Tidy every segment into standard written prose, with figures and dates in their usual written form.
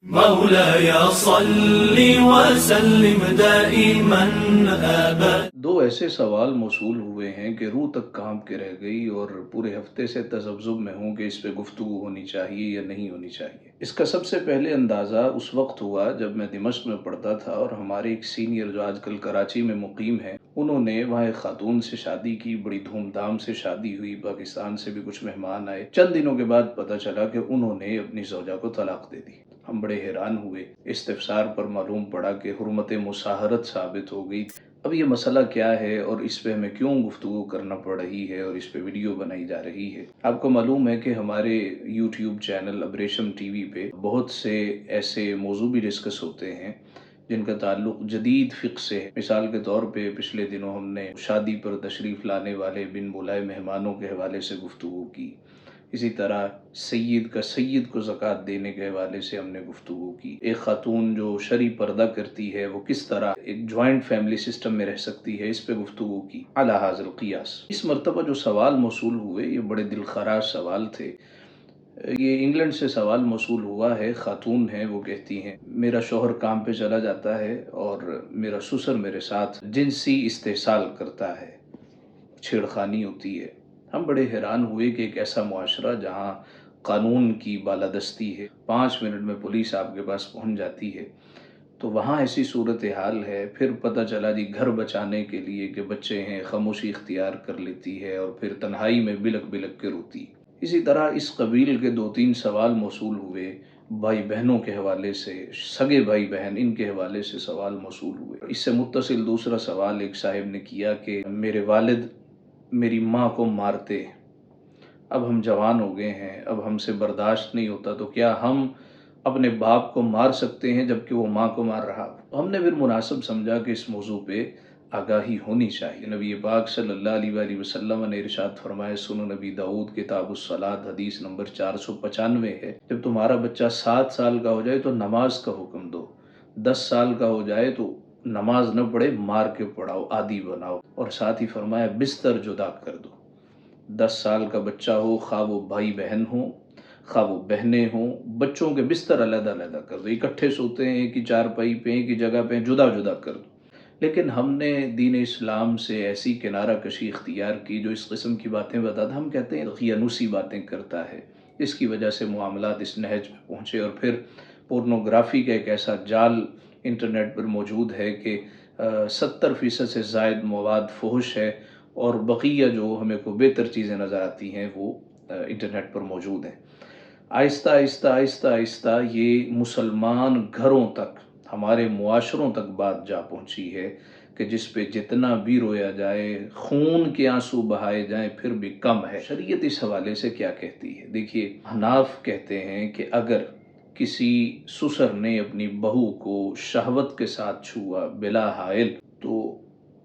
مولاي صل وسلم دائما ابدا۔ دو ایسے سوال موصول ہوئے ہیں کہ روح تک کانپ کے رہ گئی اور پورے ہفتے سے تذبذب میں ہوں کہ اس پہ گفتگو ہونی چاہیے یا نہیں ہونی چاہیے۔ اس کا سب سے پہلے اندازہ اس وقت ہوا جب میں دمشق میں پڑھتا تھا اور ہمارے ایک سینئر جو آج کل کراچی میں مقیم ہیں، انہوں نے وہاں ایک خاتون سے شادی کی، بڑی دھوم دھام سے شادی ہوئی، پاکستان سے بھی کچھ مہمان آئے۔ چند دنوں کے بعد پتہ چلا کہ انہوں نے اپنی زوجہ کو طلاق دے دی۔ ہم بڑے حیران ہوئے۔ استفسار پر معلوم پڑا کہ حرمت مصاہرت ثابت ہو گئی۔ اب یہ مسئلہ کیا ہے اور اس پہ ہمیں کیوں گفتگو کرنا پڑ رہی ہے اور اس پہ ویڈیو بنائی جا رہی ہے؟ آپ کو معلوم ہے کہ ہمارے یوٹیوب چینل ابریشم ٹی وی پہ بہت سے ایسے موضوع بھی ڈسکس ہوتے ہیں جن کا تعلق جدید فقہ سے ہے۔ مثال کے طور پہ پچھلے دنوں ہم نے شادی پر تشریف لانے والے بن بلائے مہمانوں کے حوالے سے گفتگو کی۔ اسی طرح سید کو زکوٰۃ دینے کے حوالے سے ہم نے گفتگو کی۔ ایک خاتون جو شرعی پردہ کرتی ہے وہ کس طرح ایک جوائنٹ فیملی سسٹم میں رہ سکتی ہے، اس پہ گفتگو کی علی ھذا القیاس۔ اس مرتبہ جو سوال موصول ہوئے یہ بڑے دل خراش سوال تھے۔ یہ انگلینڈ سے سوال موصول ہوا ہے۔ خاتون ہیں، وہ کہتی ہیں میرا شوہر کام پہ چلا جاتا ہے اور میرا سسر میرے ساتھ جنسی استحصال کرتا ہے، چھیڑخانی ہوتی ہے۔ ہم بڑے حیران ہوئے کہ ایک ایسا معاشرہ جہاں قانون کی بالادستی ہے، 5 منٹ میں پولیس آپ کے پاس پہنچ جاتی ہے، تو وہاں ایسی صورتحال ہے۔ پھر پتہ چلا جی گھر بچانے کے لیے کہ بچے ہیں خاموشی اختیار کر لیتی ہے اور پھر تنہائی میں بلک بلک کے روتی۔ اسی طرح اس قبیل کے 2-3 سوال موصول ہوئے بھائی بہنوں کے حوالے سے، سگے بھائی بہن ان کے حوالے سے سوال موصول ہوئے۔ اس سے متصل دوسرا سوال ایک صاحب نے کیا کہ میرے والد میری ماں کو مارتے، اب ہم جوان ہو گئے ہیں، اب ہم سے برداشت نہیں ہوتا، تو کیا ہم اپنے باپ کو مار سکتے ہیں جبکہ وہ ماں کو مار رہا؟ ہم نے پھر مناسب سمجھا کہ اس موضوع پہ آگاہی ہونی چاہیے۔ نبی پاک صلی اللہ علیہ وآلہ وسلم نے ارشاد فرمایا، سنن نبی داؤد کتاب الصلاۃ حدیث نمبر 495 ہے، جب تمہارا بچہ 7 سال کا ہو جائے تو نماز کا حکم دو، 10 سال کا ہو جائے تو نماز نہ پڑھے مار کے پڑھاؤ، عادی بناؤ، اور ساتھ ہی فرمایا بستر جدا کر دو۔ 10 سال کا بچہ ہو، خواہ وہ بھائی بہن ہوں، خواہ وہ بہنیں ہوں، بچوں کے بستر علیحدہ علیحدہ کر دو۔ اکٹھے سوتے ہیں ایک ہی چارپائی پہ، ایک ہی جگہ پہ، جدا جدا کر دو۔ لیکن ہم نے دین اسلام سے ایسی کنارہ کشی اختیار کی جو اس قسم کی باتیں بتاتا، ہم کہتے ہیں دقیانوسی باتیں کرتا ہے، اس کی وجہ سے معاملات اس نہج پہ پہنچے۔ اور پھر پورنوگرافی کا ایک ایسا جال انٹرنیٹ پر موجود ہے کہ 70% سے زائد مواد فحش ہے اور بقیہ جو ہمیں کو بہتر چیزیں نظر آتی ہیں وہ انٹرنیٹ پر موجود ہیں۔ آہستہ آہستہ آہستہ آہستہ یہ مسلمان گھروں تک، ہمارے معاشروں تک بات جا پہنچی ہے کہ جس پہ جتنا بھی رویا جائے، خون کے آنسو بہائے جائیں پھر بھی کم ہے۔ شریعت اس حوالے سے کیا کہتی ہے؟ دیکھیے، حناف کہتے ہیں کہ اگر کسی سسر نے اپنی بہو کو شہوت کے ساتھ چھوا بلا حائل تو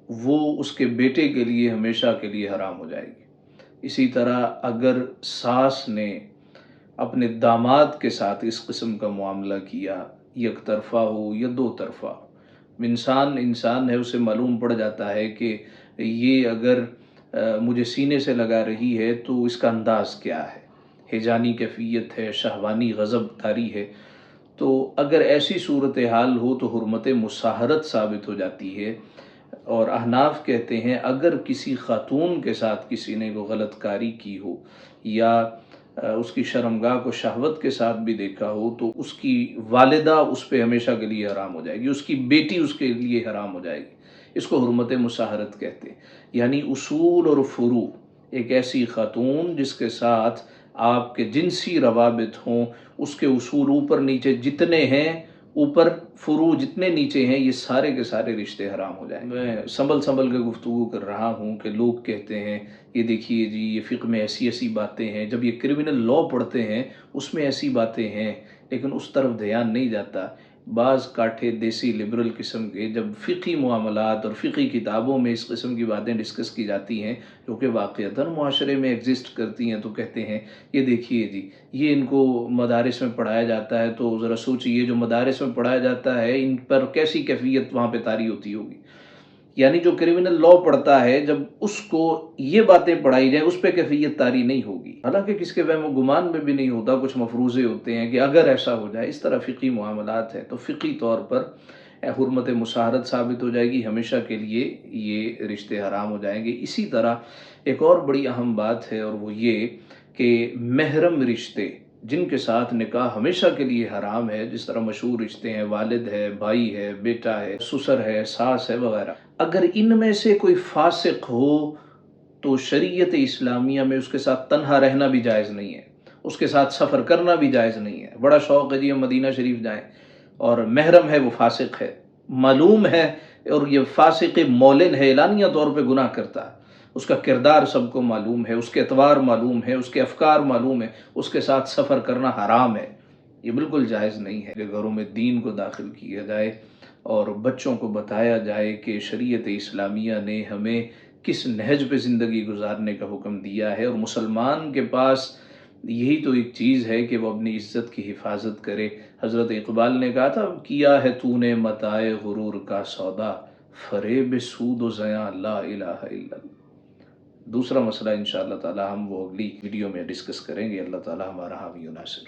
وہ اس کے بیٹے کے لیے ہمیشہ کے لیے حرام ہو جائے گی۔ اسی طرح اگر ساس نے اپنے داماد کے ساتھ اس قسم کا معاملہ کیا، یک طرفہ ہو یا 2 طرفہ ہو، انسان ہے، اسے معلوم پڑ جاتا ہے کہ یہ اگر مجھے سینے سے لگا رہی ہے تو اس کا انداز کیا ہے، ہیجانی کیفیت ہے، شہوانی غضب طاری ہے، تو اگر ایسی صورتحال ہو تو حرمت مصاہرت ثابت ہو جاتی ہے۔ اور احناف کہتے ہیں اگر کسی خاتون کے ساتھ کسی نے کوئی غلط کاری کی ہو یا اس کی شرمگاہ کو شہوت کے ساتھ بھی دیکھا ہو تو اس کی والدہ اس پہ ہمیشہ کے لیے حرام ہو جائے گی، اس کی بیٹی اس کے لیے حرام ہو جائے گی۔ اس کو حرمت مصاہرت کہتے ہیں۔ یعنی اصول اور فروع، ایک ایسی خاتون جس کے ساتھ آپ کے جنسی روابط ہوں، اس کے اصول اوپر نیچے جتنے ہیں، اوپر فروع جتنے نیچے ہیں، یہ سارے کے سارے رشتے حرام ہو جائیں۔ میں سنبھل کے گفتگو کر رہا ہوں کہ لوگ کہتے ہیں یہ دیکھیے جی یہ فقہ میں ایسی ایسی باتیں ہیں، جب یہ کرمنل لا پڑھتے ہیں اس میں ایسی باتیں ہیں، لیکن اس طرف دھیان نہیں جاتا۔ بعض کاٹھے دیسی لبرل قسم کے جب فقہی معاملات اور فقہی کتابوں میں اس قسم کی باتیں ڈسکس کی جاتی ہیں جو کہ واقعتاً معاشرے میں ایگزسٹ کرتی ہیں، تو کہتے ہیں یہ دیکھیے جی یہ ان کو مدارس میں پڑھایا جاتا ہے، تو ذرا سوچیے جو مدارس میں پڑھایا جاتا ہے ان پر کیسی کیفیت وہاں پہ طاری ہوتی ہوگی۔ یعنی جو کرمنل لا پڑھتا ہے جب اس کو یہ باتیں پڑھائی جائیں اس پہ کیفیت طاری نہیں ہوگی، حالانکہ کس کے وہم و گمان میں بھی نہیں ہوتا، کچھ مفروضے ہوتے ہیں کہ اگر ایسا ہو جائے، اس طرح فقی معاملات ہیں، تو فقی طور پر حرمت مصاہرت ثابت ہو جائے گی، ہمیشہ کے لیے یہ رشتے حرام ہو جائیں گے۔ اسی طرح ایک اور بڑی اہم بات ہے، اور وہ یہ کہ محرم رشتے جن کے ساتھ نکاح ہمیشہ کے لیے حرام ہے، جس طرح مشہور رشتے ہیں، والد ہے، بھائی ہے، بیٹا ہے، سسر ہے، ساس ہے وغیرہ، اگر ان میں سے کوئی فاسق ہو تو شریعت اسلامیہ میں اس کے ساتھ تنہا رہنا بھی جائز نہیں ہے، اس کے ساتھ سفر کرنا بھی جائز نہیں ہے۔ بڑا شوق ہے جی ہم مدینہ شریف جائیں، اور محرم ہے وہ فاسق ہے، معلوم ہے، اور یہ فاسق مولن ہے، اعلانیہ طور پہ گناہ کرتا ہے، اس کا کردار سب کو معلوم ہے، اس کے اطوار معلوم ہے، اس کے افکار معلوم ہے، اس کے ساتھ سفر کرنا حرام ہے۔ یہ بالکل جائز نہیں ہے کہ گھروں میں دین کو داخل کیا جائے اور بچوں کو بتایا جائے کہ شریعت اسلامیہ نے ہمیں کس نہج پہ زندگی گزارنے کا حکم دیا ہے، اور مسلمان کے پاس یہی تو ایک چیز ہے کہ وہ اپنی عزت کی حفاظت کرے۔ حضرت اقبال نے کہا تھا، کیا ہے تو نے متاع غرور کا سودا، فریب سود و زیاں لا الہ الا اللہ۔ دوسرا مسئلہ انشاءاللہ تعالی ہم وہ اگلی ویڈیو میں ڈسکس کریں گے۔ اللہ تعالی ہمارا حامی و ناصر۔